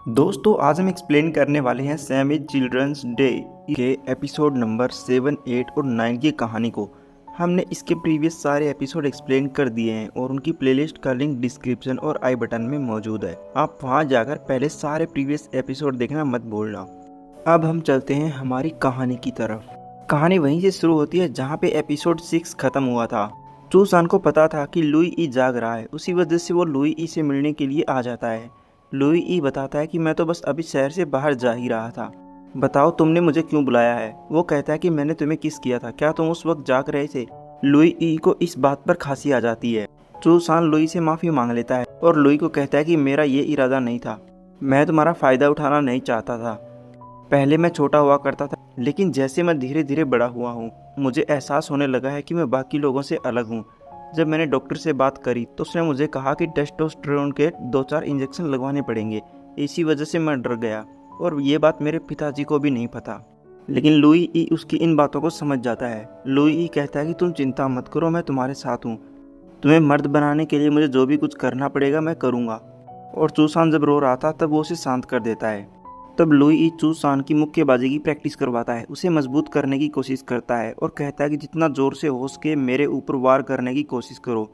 दोस्तों आज हम एक्सप्लेन करने वाले हैं सैवेज चिल्ड्रंस डे के एपिसोड नंबर 7, 8 और 9 की कहानी को। हमने इसके प्रीवियस सारे एपिसोड एक्सप्लेन कर दिए हैं और उनकी प्लेलिस्ट का लिंक डिस्क्रिप्शन और आई बटन में मौजूद है। आप वहां जाकर पहले सारे प्रीवियस एपिसोड देखना मत भूलना। अब हम चलते हैं हमारी कहानी की तरफ। कहानी वहीं से शुरू होती है जहाँ पे एपिसोड 6 खत्म हुआ था। चूसान को पता था कि लुई ई जाग रहा है, उसी वजह से वो लुई ई से मिलने के लिए आ जाता है। लुई ई बताता है कि मैं तो बस अभी शहर से बाहर जा ही रहा था, बताओ तुमने मुझे क्यों बुलाया है। वो कहता है कि मैंने तुम्हें किस किया था, क्या तुम उस वक्त जाग रहे थे। लुई ई को इस बात पर खांसी आ जाती है। चूसान लुई से माफ़ी मांग लेता है और लुई को कहता है कि मेरा ये इरादा नहीं था, मैं तुम्हारा फ़ायदा उठाना नहीं चाहता था। पहले मैं छोटा हुआ करता था, लेकिन जैसे मैं धीरे धीरे बड़ा हुआ हूँ मुझे एहसास होने लगा है कि मैं बाकी लोगों से अलग हूँ। जब मैंने डॉक्टर से बात करी तो उसने मुझे कहा कि टेस्टोस्टेरोन के 2-4 इंजेक्शन लगवाने पड़ेंगे। इसी वजह से मैं डर गया और ये बात मेरे पिताजी को भी नहीं पता। लेकिन लुई ई उसकी इन बातों को समझ जाता है। लुई ई कहता है कि तुम चिंता मत करो, मैं तुम्हारे साथ हूँ। तुम्हें मर्द बनाने के लिए मुझे जो भी कुछ करना पड़ेगा मैं करूँगा। और चूसान जब रो रहा था तब वो उसे शांत कर देता है। तब लुई ई चूसान की मुक्केबाजी की प्रैक्टिस करवाता है, उसे मजबूत करने की कोशिश करता है और कहता है कि जितना ज़ोर से हो सके मेरे ऊपर वार करने की कोशिश करो।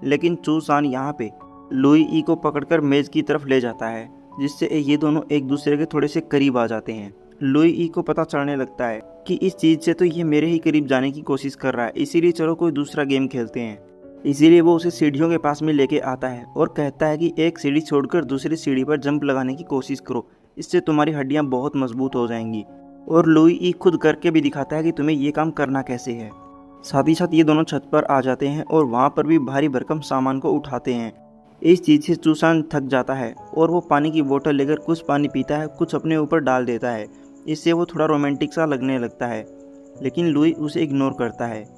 लेकिन चूसान यहाँ पे लुई ई को पकड़कर मेज़ की तरफ ले जाता है, जिससे ये दोनों एक दूसरे के थोड़े से करीब आ जाते हैं। लुई ई को पता चलने लगता है कि इस चीज़ से तो ये मेरे ही करीब जाने की कोशिश कर रहा है, इसीलिए चलो कोई दूसरा गेम खेलते हैं। इसीलिए वो उसे सीढ़ियों के पास में लेके आता है और कहता है कि एक सीढ़ी छोड़कर दूसरी सीढ़ी पर जंप लगाने की कोशिश करो, इससे तुम्हारी हड्डियां बहुत मजबूत हो जाएंगी। और लुई ई खुद करके भी दिखाता है कि तुम्हें ये काम करना कैसे है। साथ ही साथ ये दोनों छत पर आ जाते हैं और वहाँ पर भी भारी भरकम सामान को उठाते हैं। इस चीज़ से चूसान थक जाता है और वो पानी की बोतल लेकर कुछ पानी पीता है, कुछ अपने ऊपर डाल देता है। इससे वो थोड़ा रोमांटिक सा लगने लगता है, लेकिन लुई उसे इग्नोर करता है।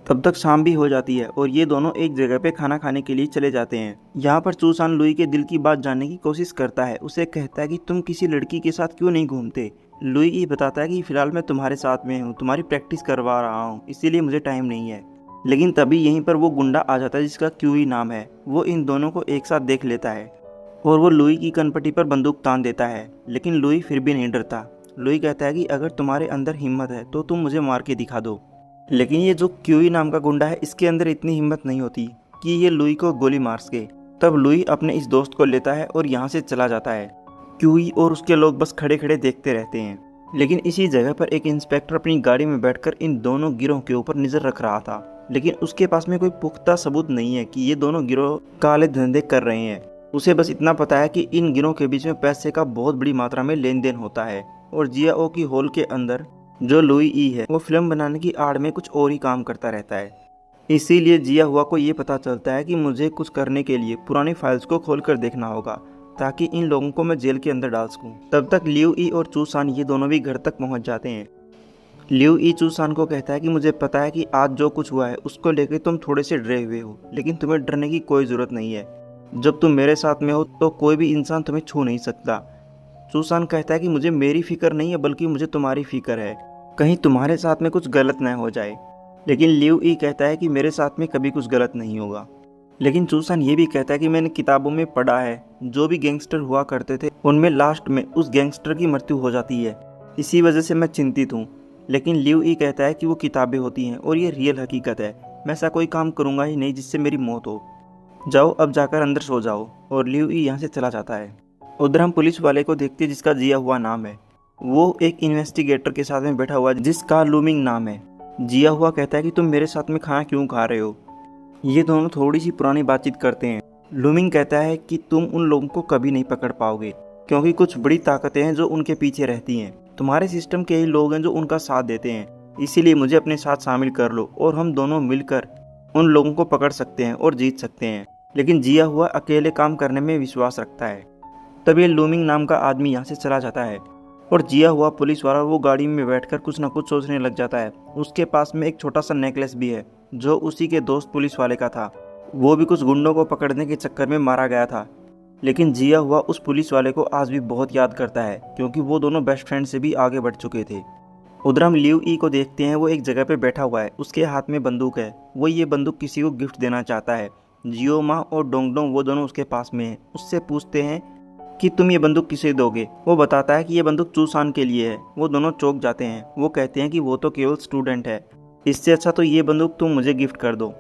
तब तक शाम भी हो जाती है और ये दोनों एक जगह पे खाना खाने के लिए चले जाते हैं। यहाँ पर चूसान लुई के दिल की बात जानने की कोशिश करता है। उसे कहता है कि तुम किसी लड़की के साथ क्यों नहीं घूमते। लुई ये बताता है कि फिलहाल मैं तुम्हारे साथ में हूँ, तुम्हारी प्रैक्टिस करवा रहा हूँ, इसीलिए मुझे टाइम नहीं है। लेकिन तभी यहीं पर वो गुंडा आ जाता है जिसका क्यूई नाम है। वो इन दोनों को एक साथ देख लेता है और वो लुई की कनपटी पर बंदूक तान देता है, लेकिन लुई फिर भी नहीं डरता। लुई कहता है कि अगर तुम्हारे अंदर हिम्मत है तो तुम मुझे मार के दिखा दो। लेकिन ये जो क्यूई नाम का गुंडा है, इसके अंदर इतनी हिम्मत नहीं होती कि ये लुई को गोली मार सके। तब लुई अपने इस दोस्त को लेता है और यहाँ से चला जाता है। क्यूई और उसके लोग बस खड़े खड़े देखते रहते हैं। लेकिन इसी जगह पर एक इंस्पेक्टर अपनी गाड़ी में बैठकर इन दोनों गिरोह के ऊपर नजर रख रहा था, लेकिन उसके पास में कोई पुख्ता सबूत नहीं है कि ये दोनों गिरोह काले धंधे कर रहे हैं। उसे बस इतना पता है कि इन गिरोह के बीच में पैसे का बहुत बड़ी मात्रा में लेन देन होता है। और जियाओ की हॉल के अंदर जो लुई ई है वो फिल्म बनाने की आड़ में कुछ और ही काम करता रहता है। इसीलिए जिया हुआ को ये पता चलता है कि मुझे कुछ करने के लिए पुरानी फाइल्स को खोलकर देखना होगा, ताकि इन लोगों को मैं जेल के अंदर डाल सकूं। तब तक लिऊ ई और चूसान ये दोनों भी घर तक पहुंच जाते हैं। लिऊ ई चूसान को कहता है कि मुझे पता है कि आज जो कुछ हुआ है उसको लेकर तुम थोड़े से डरे हुए हो, लेकिन तुम्हें डरने की कोई ज़रूरत नहीं है। जब तुम मेरे साथ में हो तो कोई भी इंसान तुम्हें छू नहीं सकता। चूसान कहता है कि मुझे मेरी फिक्र नहीं है, बल्कि मुझे तुम्हारी फिक्र है, कहीं तुम्हारे साथ में कुछ गलत न हो जाए। लेकिन लिऊ ई कहता है कि मेरे साथ में कभी कुछ गलत नहीं होगा। लेकिन चूसान ये भी कहता है कि मैंने किताबों में पढ़ा है जो भी गैंगस्टर हुआ करते थे उनमें लास्ट में उस गैंगस्टर की मृत्यु हो जाती है, इसी वजह से मैं चिंतित हूँ। लेकिन लिऊ ई कहता है कि वो किताबें होती हैं और ये रियल हकीकत है, मैं ऐसा कोई काम करूँगा ही नहीं जिससे मेरी मौत हो। जाओ अब जाकर अंदर सो जाओ। और लिऊ ई यहाँ से चला जाता है। उधर हम पुलिस वाले को देखते हैं जिसका जिया हुआ नाम है। वो एक इन्वेस्टिगेटर के साथ में बैठा हुआ है जिसका लूमिंग नाम है। जिया हुआ कहता है कि तुम मेरे साथ में खाना क्यों खा रहे हो। ये दोनों थोड़ी सी पुरानी बातचीत करते हैं। लूमिंग कहता है कि तुम उन लोगों को कभी नहीं पकड़ पाओगे, क्योंकि कुछ बड़ी ताकतें हैं जो उनके पीछे रहती हैं। तुम्हारे सिस्टम के ही लोग हैं जो उनका साथ देते हैं, इसीलिए मुझे अपने साथ शामिल कर लो और हम दोनों मिलकर उन लोगों को पकड़ सकते हैं और जीत सकते हैं। लेकिन जिया हुआ अकेले काम करने में विश्वास रखता है। तब ये लूमिंग नाम का आदमी यहाँ से चला जाता है और जिया हुआ पुलिस वाला वो गाड़ी में बैठकर कुछ ना कुछ सोचने लग जाता है। उसके पास में एक छोटा सा नेकलेस भी है जो उसी के दोस्त पुलिस वाले का था। वो भी कुछ गुंडों को पकड़ने के चक्कर में मारा गया था। लेकिन जिया हुआ उस पुलिस वाले को आज भी बहुत याद करता है, क्योंकि वो दोनों बेस्ट फ्रेंड से भी आगे बढ़ चुके थे। उधर हम लिऊ ई को देखते हैं, वो एक जगह पे बैठा हुआ है, उसके हाथ में बंदूक है। वो ये बंदूक किसी को गिफ्ट देना चाहता है। जियो माँ और डोंगडोंग वो दोनों उसके पास में हैं। उससे पूछते हैं कि तुम ये बंदूक किसे दोगे। वो बताता है कि ये बंदूक चूसान के लिए है। वो दोनों चौंक जाते हैं। वो कहते हैं कि वो तो केवल स्टूडेंट है, इससे अच्छा तो ये बंदूक तुम मुझे गिफ्ट कर दो।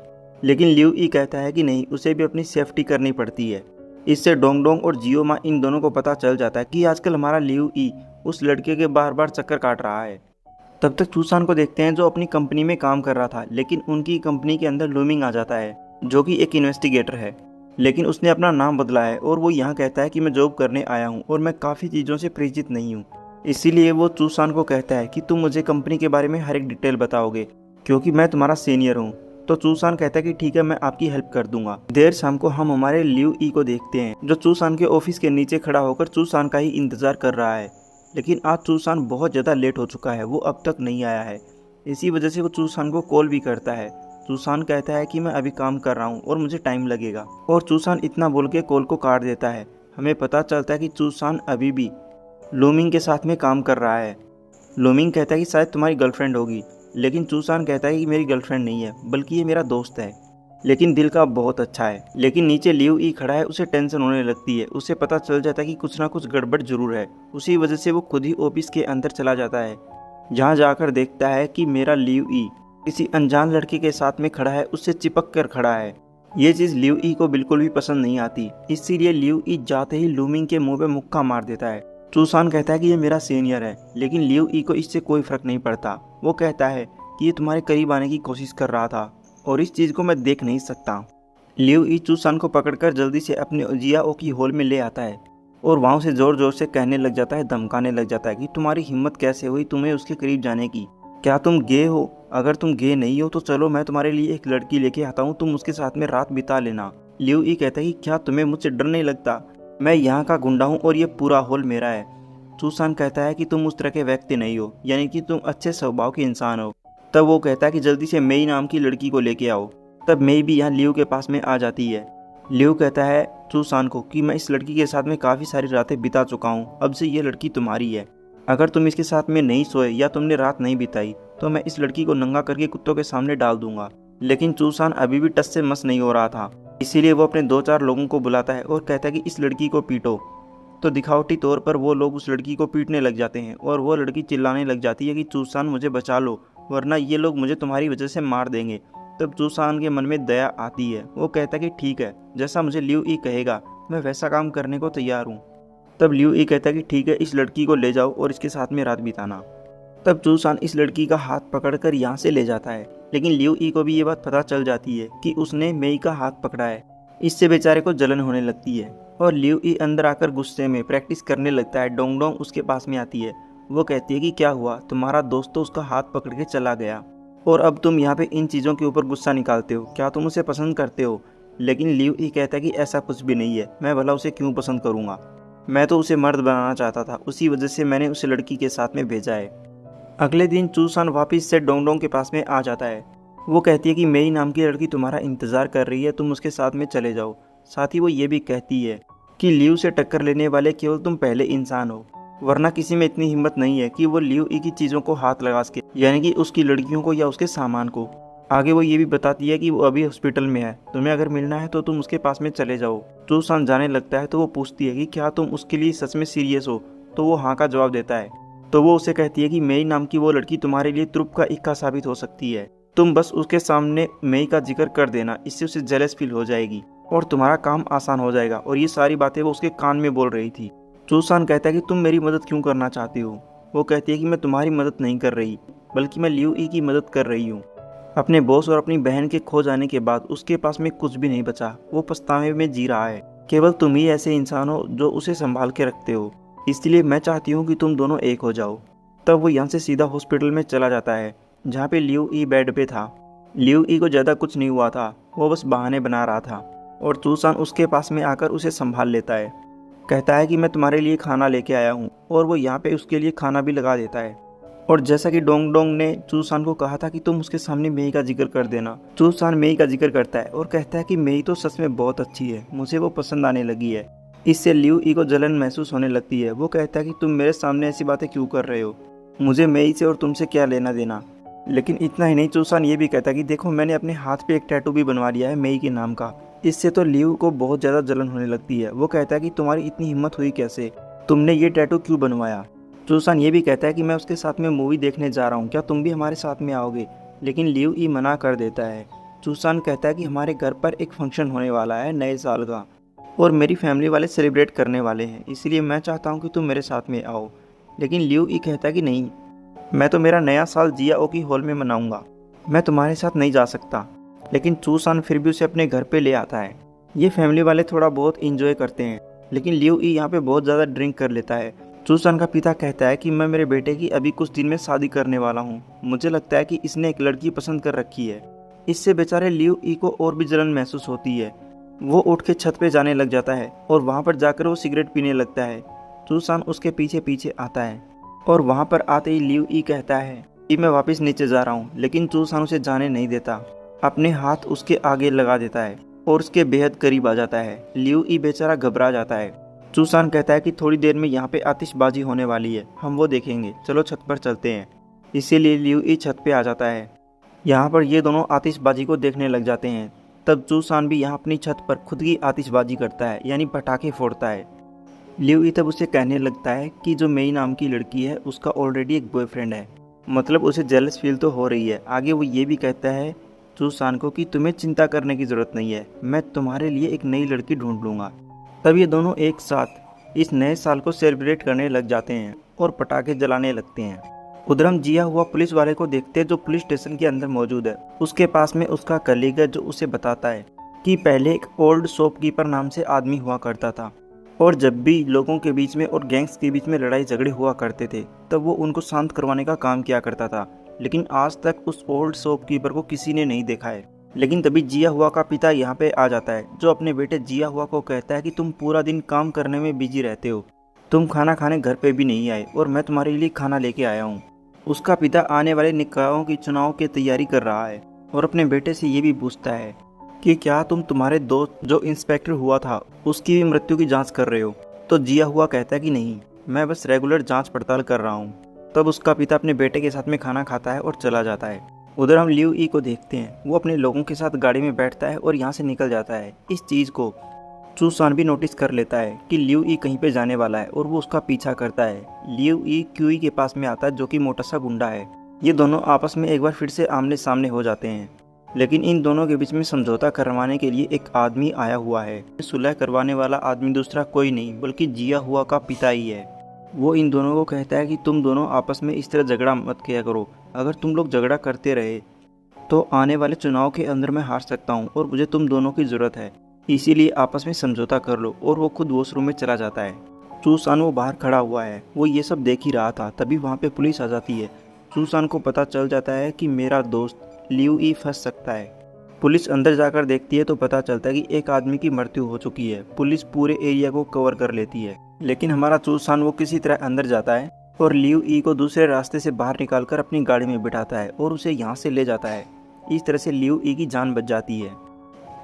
लेकिन लिऊ ई कहता है कि नहीं, उसे भी अपनी सेफ्टी करनी पड़ती है। इससे डोंग डोंग और जियो माँ इन दोनों को पता चल जाता है कि आजकल हमारा लिऊ ई उस लड़के के बार बार चक्कर काट रहा है। तब तक चूसान को देखते हैं जो अपनी कंपनी में काम कर रहा था, लेकिन उनकी कंपनी के अंदर लूमिंग आ जाता है जो कि एक इन्वेस्टिगेटर है। लेकिन उसने अपना नाम बदला है और वो यहाँ कहता है कि मैं जॉब करने आया हूँ और मैं काफ़ी चीज़ों से परिचित नहीं हूँ। इसीलिए वो चूसान को कहता है कि तुम मुझे कंपनी के बारे में हर एक डिटेल बताओगे क्योंकि मैं तुम्हारा सीनियर हूँ। तो चूसान कहता है कि ठीक है, मैं आपकी हेल्प कर दूंगा। देर शाम को हम हमारे लिऊ ई को देखते हैं जो चूसान के ऑफिस के नीचे खड़ा होकर चूसान का ही इंतजार कर रहा है। लेकिन आज चूसान बहुत ज़्यादा लेट हो चुका है, वो अब तक नहीं आया है। इसी वजह से वो चूसान को कॉल भी करता है। चूसान कहता है कि मैं अभी काम कर रहा हूँ और मुझे टाइम लगेगा, और चूसान इतना बोल के कॉल को काट देता है। हमें पता चलता है कि चूसान अभी भी लूमिंग के साथ में काम कर रहा है। लूमिंग कहता है कि शायद तुम्हारी गर्लफ्रेंड होगी, लेकिन चूसान कहता है कि मेरी गर्लफ्रेंड नहीं है, बल्कि ये मेरा दोस्त है, लेकिन दिल का बहुत अच्छा है। लेकिन नीचे लिऊ ई खड़ा है, उसे टेंशन होने लगती है। उसे पता चल जाता है कि कुछ ना कुछ गड़बड़ जरूर है। उसी वजह से वो खुद ही ऑफिस के अंदर चला जाता है, जहाँ जाकर देखता है कि मेरा लिऊ ई किसी अनजान लड़के के साथ में खड़ा है, उससे चिपक कर खड़ा है। ये चीज़ लिऊ ई को बिल्कुल भी पसंद नहीं आती, इसीलिए लिऊ ई जाते ही लूमिंग के मुंह पे मुक्का मार देता है। चूसान कहता है कि ये मेरा सीनियर है, लेकिन लिऊ ई को इससे कोई फर्क नहीं पड़ता। वो कहता है कि ये तुम्हारे करीब आने की कोशिश कर रहा था और इस चीज़ को मैं देख नहीं सकता। लिऊ ई चूसान को पकड़कर जल्दी से अपने जियाओ की हॉल में ले आता है और वहाँ से ज़ोर ज़ोर से कहने लग जाता है, धमकाने लग जाता है कि तुम्हारी हिम्मत कैसे हुई तुम्हें उसके करीब जाने की। क्या तुम गे हो? अगर तुम गे नहीं हो तो चलो मैं तुम्हारे लिए एक लड़की लेके आता हूँ, तुम उसके साथ में रात बिता लेना। लिऊ ई कहता है कि क्या तुम्हें मुझसे डर नहीं लगता? मैं यहाँ का गुंडा हूँ और ये पूरा हॉल मेरा है। चूसान कहता है कि तुम उस तरह के व्यक्ति नहीं हो, यानी कि तुम अच्छे स्वभाव के इंसान हो। तब वो कहता है कि जल्दी से मेई नाम की लड़की को लेके आओ। तब मेई भी यहाँ लिऊ के पास में आ जाती है। लिऊ कहता है चूसान को कि मैं इस लड़की के साथ में काफ़ी सारी रातें बिता चुका हूँ, अब से ये लड़की तुम्हारी है। अगर तुम इसके साथ में नहीं सोए या तुमने रात नहीं बिताई तो मैं इस लड़की को नंगा करके कुत्तों के सामने डाल दूंगा। लेकिन चूसान अभी भी टस से मस नहीं हो रहा था, इसीलिए वो अपने 2-4 लोगों को बुलाता है और कहता है कि इस लड़की को पीटो। तो दिखावटी तौर पर वो लोग उस लड़की को पीटने लग जाते हैं और वो लड़की चिल्लाने लग जाती है कि चूसान मुझे बचा लो, वरना ये लोग मुझे तुम्हारी वजह से मार देंगे। तब चूसान के मन में दया आती है। वो कहता है कि ठीक है, जैसा मुझे लिऊ ई कहेगा मैं वैसा काम करने को तैयार हूँ। तब लिऊ ई कहता है कि ठीक है, इस लड़की को ले जाओ और इसके साथ में रात बिताना। तब चूसान इस लड़की का हाथ पकड़कर यहाँ से ले जाता है, लेकिन लिऊ ई को भी ये बात पता चल जाती है कि उसने मेई का हाथ पकड़ा है। इससे बेचारे को जलन होने लगती है और लिऊ ई अंदर आकर गुस्से में प्रैक्टिस करने लगता है। डोंग डोंग उसके पास में आती है। वो कहती है कि क्या हुआ, तुम्हारा दोस्त तो उसका हाथ पकड़ के चला गया और अब तुम यहाँ पे इन चीज़ों के ऊपर गुस्सा निकालते हो, क्या तुम उसे पसंद करते हो? लेकिन लिऊ ई कहता है कि ऐसा कुछ भी नहीं है, मैं भला उसे क्यों पसंद करूँगा, मैं तो उसे मर्द बनाना चाहता था, उसी वजह से मैंने उसे लड़की के साथ में भेजा है। अगले दिन चूसान वापस से डोंग डोंग के पास में आ जाता है। वो कहती है कि मेई नाम की लड़की तुम्हारा इंतज़ार कर रही है, तुम उसके साथ में चले जाओ। साथ ही वो ये भी कहती है कि लिऊ से टक्कर लेने वाले केवल तुम पहले इंसान हो, वरना किसी में इतनी हिम्मत नहीं है कि वो लिऊ ई की चीज़ों को हाथ लगा सके, यानी कि उसकी लड़कियों को या उसके सामान को। आगे वो ये भी बताती है कि वो अभी हॉस्पिटल में है, तुम्हें अगर मिलना है तो तुम उसके पास में चले जाओ। चूसान जाने लगता है तो वो पूछती है कि क्या तुम उसके लिए सच में सीरियस हो? तो वो हाँ का जवाब देता है। तो वो उसे कहती है कि मेई नाम की वो लड़की तुम्हारे लिए तुरुप का इक्का साबित हो सकती है, तुम बस उसके सामने मेई का जिक्र कर देना, इससे उसे जेलस फील हो जाएगी और तुम्हारा काम आसान हो जाएगा। और ये सारी बातें वो उसके कान में बोल रही थी। चूसान कहता है कि तुम मेरी मदद क्यों करना चाहती हो? वो कहती है कि मैं तुम्हारी मदद नहीं कर रही, बल्कि मैं लिऊ ई की मदद कर रही हूँ। अपने बॉस और अपनी बहन के खो जाने के बाद उसके पास में कुछ भी नहीं बचा, वो पछतावे में जी रहा है। केवल तुम ही ऐसे इंसान हो जो उसे संभाल के रखते हो, इसलिए मैं चाहती हूँ कि तुम दोनों एक हो जाओ। तब वो यहाँ से सीधा हॉस्पिटल में चला जाता है, जहाँ पे लिऊ ई बेड पे था। लिऊ ई को ज़्यादा कुछ नहीं हुआ था, वो बस बहाने बना रहा था और चूसान उसके पास में आकर उसे संभाल लेता है। कहता है कि मैं तुम्हारे लिए खाना लेके आया हूँ, और वो यहाँ पे उसके लिए खाना भी लगा देता है। और जैसा कि डोंग डोंग ने चूसान को कहा था कि तुम उसके सामने मेई का जिक्र कर देना, चूसान मेई का जिक्र करता है और कहता है कि मेई तो सच में बहुत अच्छी है, मुझे वो पसंद आने लगी है। इससे लिऊ ई को जलन महसूस होने लगती है। वो कहता है कि तुम मेरे सामने ऐसी बातें क्यों कर रहे हो, मुझे मेई से और तुमसे क्या लेना देना। लेकिन इतना ही नहीं, चूसान ये भी कहता है कि देखो मैंने अपने हाथ पे एक टैटू भी बनवा लिया है मेई के नाम का, इससे तो लियू को बहुत ज़्यादा जलन होने लगती है। वो कहता है कि तुम्हारी इतनी हिम्मत हुई कैसे, तुमने ये टैटू क्यों बनवाया। चूसान ये भी कहता है कि मैं उसके साथ में मूवी देखने जा रहा हूँ, क्या तुम भी हमारे साथ में आओगे। लेकिन लियू ई मना कर देता है। चूसान कहता है कि हमारे घर पर एक फंक्शन होने वाला है नए साल का, और मेरी फैमिली वाले सेलिब्रेट करने वाले हैं, इसलिए मैं चाहता हूँ कि तुम मेरे साथ में आओ। लेकिन लियू ई कहता है कि नहीं, मैं तो मेरा नया साल जियाओकी हॉल में मनाऊंगा, मैं तुम्हारे साथ नहीं जा सकता। लेकिन चूसान फिर भी उसे अपने घर पे ले आता है। ये फैमिली वाले थोड़ा बहुत इंजॉय करते हैं, लेकिन लियू ई यहाँ पे बहुत ज़्यादा ड्रिंक कर लेता है। चूसान का पिता कहता है कि मैं मेरे बेटे की अभी कुछ दिन में शादी करने वाला हूँ, मुझे लगता है कि इसने एक लड़की पसंद कर रखी है। इससे बेचारे लियू ई को और भी जलन महसूस होती है। वो उठ के छत पे जाने लग जाता है और वहाँ पर जाकर वो सिगरेट पीने लगता है। चूसान उसके पीछे पीछे आता है और वहाँ पर आते ही लियू ई कहता है कि मैं वापस नीचे जा रहा हूँ, लेकिन चूसान उसे जाने नहीं देता। अपने हाथ उसके आगे लगा देता है और उसके बेहद करीब आ जाता है। लियू ई बेचारा घबरा जाता है। चूसान कहता है कि थोड़ी देर में यहाँ पे आतिशबाजी होने वाली है, हम वो देखेंगे, चलो छत पर चलते हैं। इसीलिए लियू ई छत पे आ जाता है। यहाँ पर ये दोनों आतिशबाजी को देखने लग जाते हैं। तब चूसान भी यहाँ अपनी छत पर खुद की आतिशबाजी करता है, यानी पटाखे फोड़ता है। लियू ई तब उसे कहने लगता है कि जो मेई नाम की लड़की है उसका ऑलरेडी एक बॉयफ्रेंड है, मतलब उसे जेलस फील तो हो रही है। आगे वो ये भी कहता है चूसान को कि तुम्हें चिंता करने की ज़रूरत नहीं है, मैं तुम्हारे लिए एक नई लड़की ढूंढ लूँगा। तब ये दोनों एक साथ इस नए साल को सेलिब्रेट करने लग जाते हैं और पटाखे जलाने लगते हैं। उधर हम जिया हुआ पुलिस वाले को देखते हैं जो पुलिस स्टेशन के अंदर मौजूद है। उसके पास में उसका कलीग है जो उसे बताता है कि पहले एक ओल्ड शॉपकीपर नाम से आदमी हुआ करता था, और जब भी लोगों के बीच में और गैंग्स के बीच में लड़ाई झगड़े हुआ करते थे तब वो उनको शांत करवाने का काम किया करता था। लेकिन आज तक उस ओल्ड शॉपकीपर को किसी ने नहीं देखा है। लेकिन तभी जिया हुआ का पिता यहाँ पे आ जाता है, जो अपने बेटे जिया हुआ को कहता है कि तुम पूरा दिन काम करने में बिजी रहते हो, तुम खाना खाने घर पे भी नहीं आए, और मैं तुम्हारे लिए खाना लेके आया हूँ। उसका पिता आने वाले निकायों की चुनाव की तैयारी कर रहा है और अपने बेटे से ये भी पूछता है कि क्या तुम तुम्हारे दोस्त जो इंस्पेक्टर हुआ था उसकी भी मृत्यु की जांच कर रहे हो। तो जिया हुआ कहता है कि नहीं, मैं बस रेगुलर जांच पड़ताल कर रहा हूँ। तब उसका पिता अपने बेटे के साथ में खाना खाता है और चला जाता है। उधर हम लियू ई को देखते हैं, वो अपने लोगों के साथ गाड़ी में बैठता है और यहाँ से निकल जाता है। इस चीज़ को चूसान भी नोटिस कर लेता है कि लियू ई कहीं पे जाने वाला है और वो उसका पीछा करता है। लियू ई क्यूई के पास में आता है जो कि मोटा सा गुंडा है। ये दोनों आपस में एक बार फिर से आमने सामने हो जाते हैं, लेकिन इन दोनों के बीच में समझौता करवाने के लिए एक आदमी आया हुआ है। सुलह करवाने वाला आदमी दूसरा कोई नहीं बल्कि जिया हुआ का पिता ही है। वो इन दोनों को कहता है कि तुम दोनों आपस में इस तरह झगड़ा मत किया करो, अगर तुम लोग झगड़ा करते रहे तो आने वाले चुनाव के अंदर मैं हार सकता हूँ और मुझे तुम दोनों की ज़रूरत है, इसीलिए आपस में समझौता कर लो। और वो खुद वॉशरूम में चला जाता है। चूसान वो बाहर खड़ा हुआ है, वो ये सब देख ही रहा था। तभी वहाँ पे पुलिस आ जाती है। चूसान को पता चल जाता है कि मेरा दोस्त लियू ई फंस सकता है। पुलिस अंदर जाकर देखती है तो पता चलता है कि एक आदमी की मृत्यु हो चुकी है। पुलिस पूरे एरिया को कवर कर लेती है, लेकिन हमारा चूसान वो किसी तरह अंदर जाता है और लियू ई को दूसरे रास्ते से बाहर निकालकर अपनी गाड़ी में बिठाता है और उसे यहाँ से ले जाता है। इस तरह से लियू ई की जान बच जाती है।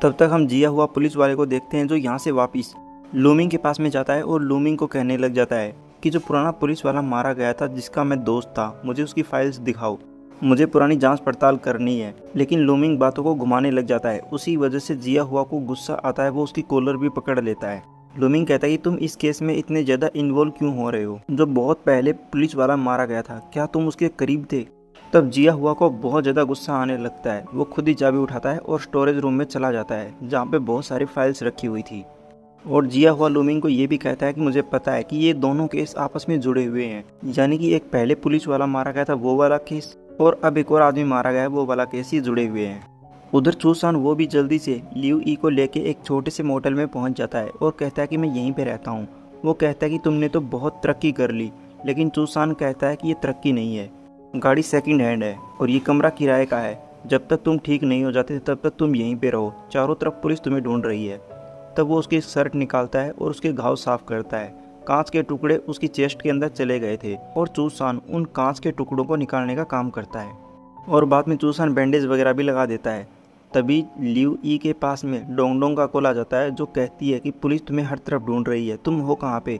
तब तक हम जिया हुआ पुलिस वाले को देखते हैं जो यहाँ से वापस लूमिंग के पास में जाता है और लूमिंग को कहने लग जाता है कि जो पुराना पुलिस वाला मारा गया था जिसका मैं दोस्त था, मुझे उसकी फाइल्स दिखाओ, मुझे पुरानी जांच पड़ताल करनी है। लेकिन लूमिंग बातों को घुमाने लग जाता है। उसी वजह से जिया हुआ को गुस्सा आता है, वो उसकी कॉलर भी पकड़ लेता है। लूमिंग कहता है कि तुम इस केस में इतने ज़्यादा इन्वॉल्व क्यों हो रहे हो, जो बहुत पहले पुलिस वाला मारा गया था, क्या तुम उसके करीब थे। तब जिया हुआ को बहुत ज़्यादा गुस्सा आने लगता है। वो खुद ही चाबी उठाता है और स्टोरेज रूम में चला जाता है जहाँ पे बहुत सारी फाइल्स रखी हुई थी। और जिया हुआ लूमिंग को ये भी कहता है कि मुझे पता है कि ये दोनों केस आपस में जुड़े हुए हैं, यानी कि एक पहले पुलिस वाला मारा गया था वो वाला केस और अब एक और आदमी मारा गया है वो वाला केस ही जुड़े हुए हैं। उधर चूसान वो भी जल्दी से लियू ई को लेके एक छोटे से मोटल में पहुंच जाता है और कहता है कि मैं यहीं पे रहता हूँ। वो कहता है कि तुमने तो बहुत तरक्की कर ली, लेकिन चूसान कहता है कि ये तरक्की नहीं है, गाड़ी सेकंड हैंड है और ये कमरा किराए का है। जब तक तुम ठीक नहीं हो जाते तब तक तुम यहीं पे रहो, चारों तरफ पुलिस तुम्हें ढूंढ रही है। तब वो उसकी शर्ट निकालता है और उसके घाव साफ करता है। कांच के टुकड़े उसकी चेस्ट के अंदर चले गए थे और चूसान उन कांच के टुकड़ों को निकालने का काम करता है और बाद में चूसान बैंडेज वगैरह भी लगा देता है। तभी लियू ई के पास में डोंगडोंग का कॉल आ जाता है जो कहती है कि पुलिस तुम्हें हर तरफ ढूंढ रही है, तुम हो कहाँ पे।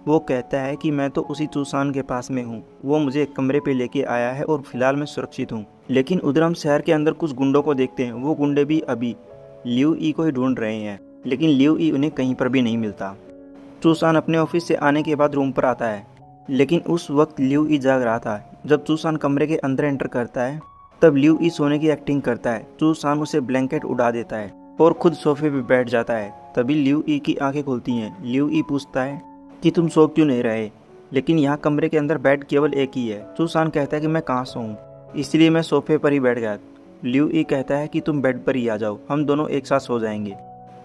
वो कहता है कि मैं तो उसी चूसान के पास में हूँ, वो मुझे एक कमरे पे लेके आया है और फिलहाल मैं सुरक्षित हूँ। लेकिन उधर हम शहर के अंदर कुछ गुंडों को देखते हैं। वो गुंडे भी अभी लिऊ ई को ही ढूंढ रहे हैं, लेकिन लिऊ ई उन्हें कहीं पर भी नहीं मिलता। चूसान अपने ऑफिस से आने के बाद रूम पर आता है, लेकिन उस वक्त लिऊ ई जाग रहा था। जब चूसान कमरे के अंदर एंटर करता है तब लिऊ ई सोने की एक्टिंग करता है। चूसान उसे ब्लैंकेट उड़ा देता है और खुद सोफे पे बैठ जाता है। तभी लिऊ ई की आंखें खुलती हैं। लिऊ ई पूछता है कि तुम सो क्यों नहीं रहे, लेकिन यहाँ कमरे के अंदर बेड केवल एक ही है। चूसान कहता है कि मैं कहाँ सोऊं, इसलिए मैं सोफे पर ही बैठ गया। लिऊ ई कहता है कि तुम बेड पर ही आ जाओ, हम दोनों एक साथ सो जाएंगे।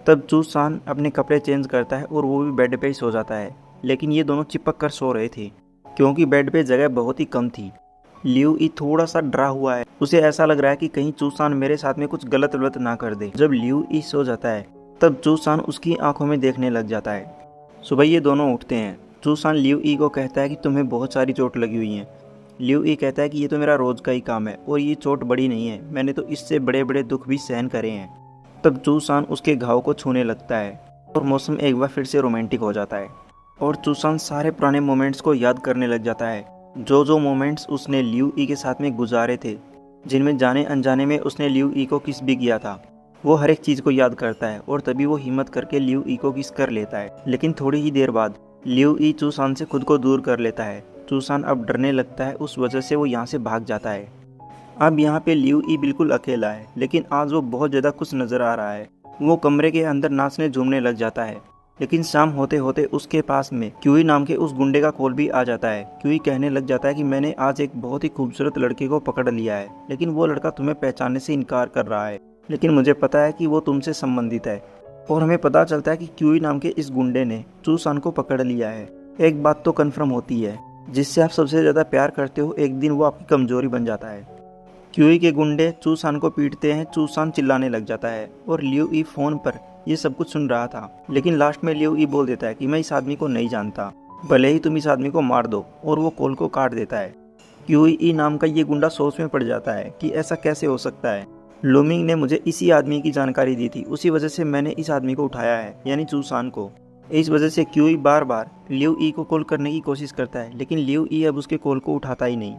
तब चूसान अपने कपड़े चेंज करता है और वो भी बेड पे ही सो जाता है, लेकिन ये दोनों चिपक कर सो रहे थे क्योंकि बेड पे जगह बहुत ही कम थी। लिऊ ई थोड़ा सा डरा हुआ है, उसे ऐसा लग रहा है कि कहीं चूसान मेरे साथ में कुछ गलत ना कर दे। जब लिऊ ई सो जाता है तब चूसान उसकी आंखों में देखने लग जाता है। सुबह ये दोनों उठते हैं। चूसान लिऊ ई को कहता है कि तुम्हें बहुत सारी चोट लगी हुई है। लिऊ ई कहता है कि ये तो मेरा रोज का ही काम है और ये चोट बड़ी नहीं है, मैंने तो इससे बड़े बड़े दुख भी सहन करे हैं। तब चूसान उसके घाव को छूने लगता है और मौसम एक बार फिर से रोमांटिक हो जाता है और चूसान सारे पुराने मोमेंट्स को याद करने लग जाता है। जो मोमेंट्स उसने लिऊ ई के साथ में गुजारे थे, जिनमें जाने अनजाने में उसने लिऊ ई को किस भी किया था, वो हर एक चीज़ को याद करता है और तभी वो हिम्मत करके लिऊ ई को किस कर लेता है। लेकिन थोड़ी ही देर बाद लिऊ ई चूसान से खुद को दूर कर लेता है। चूसान अब डरने लगता है, उस वजह से वो यहाँ से भाग जाता है। अब यहाँ पे लिऊ ई बिल्कुल अकेला है, लेकिन आज वो बहुत ज़्यादा खुश नज़र आ रहा है। वो कमरे के अंदर नाचने झूमने लग जाता है। लेकिन शाम होते होते उसके पास में क्यूई नाम के उस गुंडे का कॉल भी आ जाता है। क्यूई कहने लग जाता है कि मैंने आज एक बहुत ही खूबसूरत लड़के को पकड़ लिया है, लेकिन वो लड़का तुम्हें पहचानने से इनकार कर रहा है, लेकिन मुझे पता है कि वो तुमसे संबंधित है। और हमें पता चलता है कि क्यूई नाम के इस गुंडे ने चूसान को पकड़ लिया है। एक बात तो कन्फर्म होती है, जिससे आप सबसे ज़्यादा प्यार करते हो एक दिन वो आपकी कमजोरी बन जाता है। क्यूई के गुंडे चूसान को पीटते हैं। चूसान चिल्लाने लग जाता है और लिऊ ई फोन पर ये सब कुछ सुन रहा था, लेकिन लास्ट में लिऊ ई बोल देता है कि मैं इस आदमी को नहीं जानता, भले ही तुम इस आदमी को मार दो, और वो कॉल को काट देता है। क्यूई ई नाम का ये गुंडा सोच में पड़ जाता है कि ऐसा कैसे हो सकता है। लूमिंग ने मुझे इसी आदमी की जानकारी दी थी, उसी वजह से मैंने इस आदमी को उठाया है, यानी चूसान को। इस वजह से क्यूई बार बार लिऊ ई को कॉल करने की कोशिश करता है, लेकिन लिऊ ई अब उसके कॉल को उठाता ही नहीं।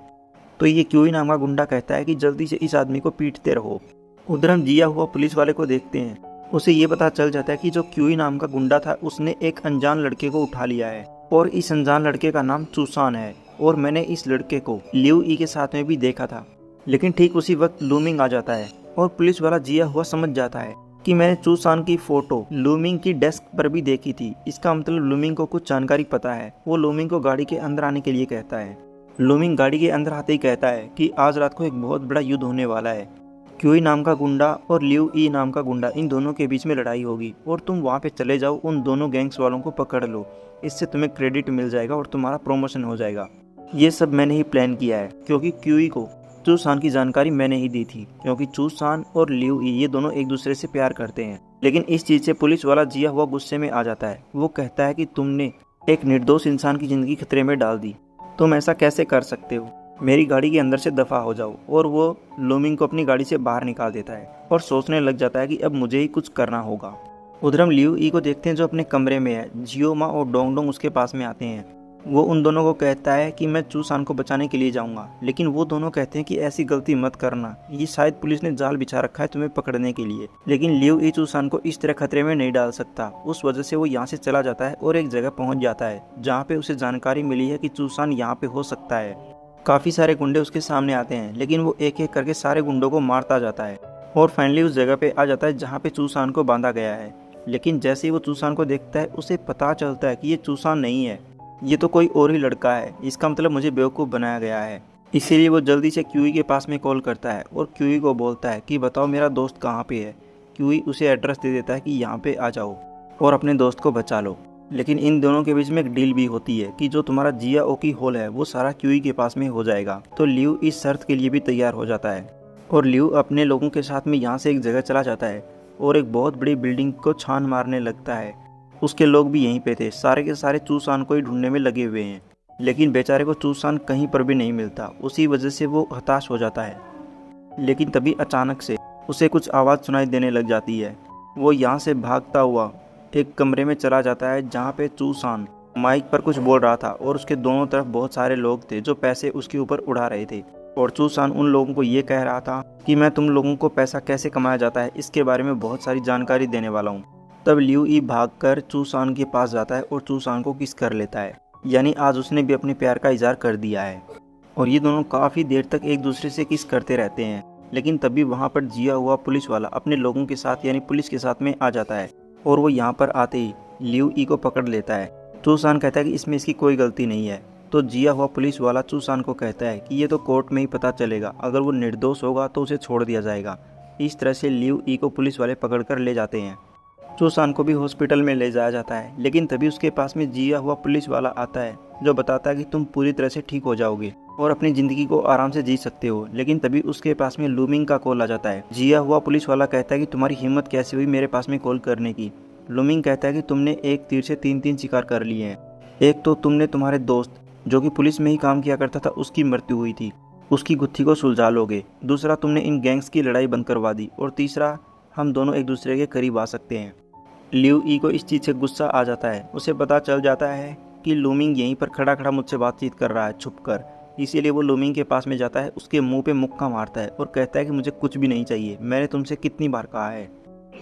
तो ये क्यूई नाम का गुंडा कहता है कि जल्दी से इस आदमी को पीटते रहो। उधर हम जिया हुआ पुलिस वाले को देखते हैं। उसे ये पता चल जाता है कि जो क्यूई नाम का गुंडा था उसने एक अनजान लड़के को उठा लिया है और इस अनजान लड़के का नाम चूसान है, और मैंने इस लड़के को लिऊ ई के साथ में भी देखा था। लेकिन ठीक उसी वक्त लूमिंग आ जाता है और पुलिस वाला जिया हुआ समझ जाता है कि मैंने चूसान की फोटो लूमिंग की डेस्क पर भी देखी थी। इसका मतलब लूमिंग को कुछ जानकारी पता है। वो लूमिंग को गाड़ी के अंदर आने के लिए कहता है। लूमिंग गाड़ी के अंदर आते ही कहता है कि आज रात को एक बहुत बड़ा युद्ध होने वाला है। क्यूई नाम का गुंडा और लिऊ ई नाम का गुंडा, इन दोनों के बीच में लड़ाई होगी और तुम वहाँ पे चले जाओ, उन दोनों गैंग्स वालों को पकड़ लो, इससे तुम्हें क्रेडिट मिल जाएगा और तुम्हारा प्रमोशन हो जाएगा। ये सब मैंने ही प्लान किया है, क्योंकि क्यूई को चूसान की जानकारी मैंने ही दी थी, क्योंकि चूसान और लिऊ ई ये दोनों एक दूसरे से प्यार करते हैं। लेकिन इस चीज़ से पुलिस वाला जिया हुआ गुस्से में आ जाता है। वो कहता है कि तुमने एक निर्दोष इंसान की ज़िंदगी खतरे में डाल दी, तुम ऐसा कैसे कर सकते हो, मेरी गाड़ी के अंदर से दफ़ा हो जाओ। और वो लूमिंग को अपनी गाड़ी से बाहर निकाल देता है और सोचने लग जाता है कि अब मुझे ही कुछ करना होगा। उधर हम लिऊ ई को देखते हैं जो अपने कमरे में है। जियोमा और डोंगडोंग उसके पास में आते हैं। वो उन दोनों को कहता है कि मैं चूसान को बचाने के लिए जाऊंगा, लेकिन वो दोनों कहते हैं कि ऐसी गलती मत करना, ये शायद पुलिस ने जाल बिछा रखा है तुम्हें पकड़ने के लिए। लेकिन लिऊ ई चूसान को इस तरह खतरे में नहीं डाल सकता। उस वजह से वो यहाँ से चला जाता है और एक जगह पहुँच जाता है जहाँ पे उसे जानकारी मिली है कि चूसान यहाँ पे हो सकता है। काफ़ी सारे गुंडे उसके सामने आते हैं, लेकिन वो एक एक करके सारे गुंडों को मारता जाता है और फाइनली उस जगह पे आ जाता है जहाँ पे चूसान को बांधा गया है। लेकिन जैसे ही वो चूसान को देखता है उसे पता चलता है कि ये चूसान नहीं है, ये तो कोई और ही लड़का है। इसका मतलब मुझे बेवकूफ़ बनाया गया है। इसीलिए वो जल्दी से क्यूई के पास में कॉल करता है और क्यूई को बोलता है कि बताओ मेरा दोस्त कहाँ पे है। क्यूई उसे एड्रेस दे देता है कि यहाँ पे आ जाओ और अपने दोस्त को बचा लो। लेकिन इन दोनों के बीच में एक डील भी होती है कि जो तुम्हारा जिया ओकी होल है वो सारा क्यूई के पास में हो जाएगा। तो लिऊ इस शर्त के लिए भी तैयार हो जाता है और लिऊ अपने लोगों के साथ में यहाँ से एक जगह चला जाता है और एक बहुत बड़ी बिल्डिंग को छान मारने लगता है। उसके लोग भी यहीं पे थे, सारे के सारे चूसान को ही ढूंढने में लगे हुए हैं, लेकिन बेचारे को चूसान कहीं पर भी नहीं मिलता। उसी वजह से वो हताश हो जाता है। लेकिन तभी अचानक से उसे कुछ आवाज़ सुनाई देने लग जाती है। वो यहाँ से भागता हुआ एक कमरे में चला जाता है जहाँ पे चूसान माइक पर कुछ बोल रहा था और उसके दोनों तरफ बहुत सारे लोग थे जो पैसे उसके ऊपर उड़ा रहे थे। और चूसान उन लोगों को ये कह रहा था कि मैं तुम लोगों को पैसा कैसे कमाया जाता है इसके बारे में बहुत सारी जानकारी देने वाला हूँ। तब लिऊ ई भागकर चूसान के पास जाता है और चूसान को किस कर लेता है, यानी आज उसने भी अपने प्यार का इजहार कर दिया है। और ये दोनों काफ़ी देर तक एक दूसरे से किस करते रहते हैं। लेकिन तभी वहाँ पर जिया हुआ पुलिस वाला अपने लोगों के साथ यानी पुलिस के साथ में आ जाता है और वो यहाँ पर आते ही लिऊ ई को पकड़ लेता है। चूसान कहता है कि इसमें इसकी कोई गलती नहीं है। तो जिया हुआ पुलिस वाला चूसान को कहता है कि ये तो कोर्ट में ही पता चलेगा, अगर वो निर्दोष होगा तो उसे छोड़ दिया जाएगा। इस तरह से लिऊ ई को पुलिस वाले पकड़कर ले जाते हैं। चूसान को भी हॉस्पिटल में ले जाया जाता है, लेकिन तभी उसके पास में जिया हुआ पुलिस वाला आता है जो बताता है कि तुम पूरी तरह से ठीक हो जाओगे और अपनी ज़िंदगी को आराम से जी सकते हो। लेकिन तभी उसके पास में लूमिंग का कॉल आ जाता है। जिया हुआ पुलिस वाला कहता है कि तुम्हारी हिम्मत कैसे हुई मेरे पास में कॉल करने की। लूमिंग कहता है कि तुमने एक तीर से तीन शिकार कर लिए हैं। एक तो तुमने तुम्हारे दोस्त जो कि पुलिस में ही काम किया करता था उसकी मृत्यु हुई थी, उसकी गुत्थी को सुलझा लोगे। दूसरा, तुमने इन गैंग्स की लड़ाई बंद करवा दी। और तीसरा, हम दोनों एक दूसरे के करीब आ सकते हैं। लिऊ ई को इस चीज़ से गुस्सा आ जाता है। उसे पता चल जाता है कि लूमिंग यहीं पर खड़ा खड़ा मुझसे बातचीत कर रहा है छुपकर। इसीलिए वो लूमिंग के पास में जाता है, उसके मुंह पे मुक्का मारता है और कहता है कि मुझे कुछ भी नहीं चाहिए, मैंने तुमसे कितनी बार कहा है।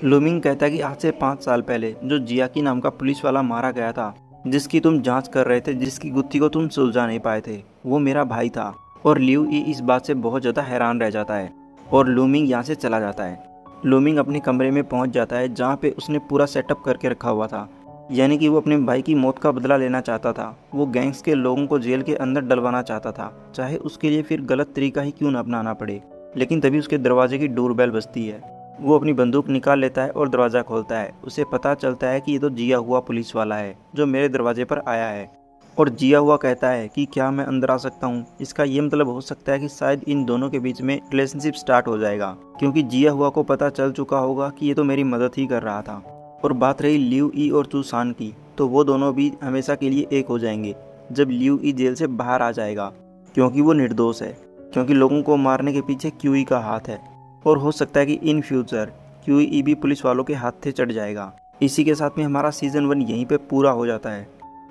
लूमिंग कहता है कि आज से 5 साल पहले जो जियाकी नाम का पुलिस वाला मारा गया था, जिसकी तुम जांच कर रहे थे, जिसकी गुत्थी को तुम सुलझा नहीं पाए थे, वो मेरा भाई था। और लिऊ ई इस बात से बहुत ज़्यादा हैरान रह जाता है और लूमिंग यहाँ से चला जाता है। लूमिंग अपने कमरे में पहुंच जाता है जहाँ पे उसने पूरा सेटअप करके रखा हुआ था, यानी कि वो अपने भाई की मौत का बदला लेना चाहता था। वो गैंग्स के लोगों को जेल के अंदर डलवाना चाहता था, चाहे उसके लिए फिर गलत तरीका ही क्यों न अपनाना पड़े। लेकिन तभी उसके दरवाजे की डोरबेल बजती है। वो अपनी बंदूक निकाल लेता है और दरवाज़ा खोलता है। उसे पता चलता है कि ये तो जिया हुआ पुलिस वाला है जो मेरे दरवाजे पर आया है। और जिया हुआ कहता है कि क्या मैं अंदर आ सकता हूँ। इसका ये मतलब हो सकता है कि शायद इन दोनों के बीच में रिलेशनशिप स्टार्ट हो जाएगा, क्योंकि जिया हुआ को पता चल चुका होगा कि ये तो मेरी मदद ही कर रहा था। और बात रही लिऊ ई और चूसान की, तो वो दोनों भी हमेशा के लिए एक हो जाएंगे जब लिऊ ई जेल से बाहर आ जाएगा, क्योंकि वो निर्दोष है, क्योंकि लोगों को मारने के पीछे क्यूई का हाथ है। और हो सकता है कि इन फ्यूचर क्यूई भी पुलिस वालों के हाथ से चढ़ जाएगा। इसी के साथ में हमारा सीज़न 1 यहीं पे पूरा हो जाता है।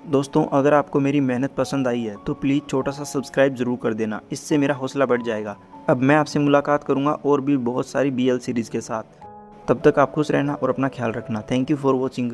दोस्तों, अगर आपको मेरी मेहनत पसंद आई है तो प्लीज़ छोटा सा सब्सक्राइब ज़रूर कर देना, इससे मेरा हौसला बढ़ जाएगा। अब मैं आपसे मुलाकात करूँगा और भी बहुत सारी BL सीरीज़ के साथ। तब तक आप खुश रहना और अपना ख्याल रखना। Thank you for watching.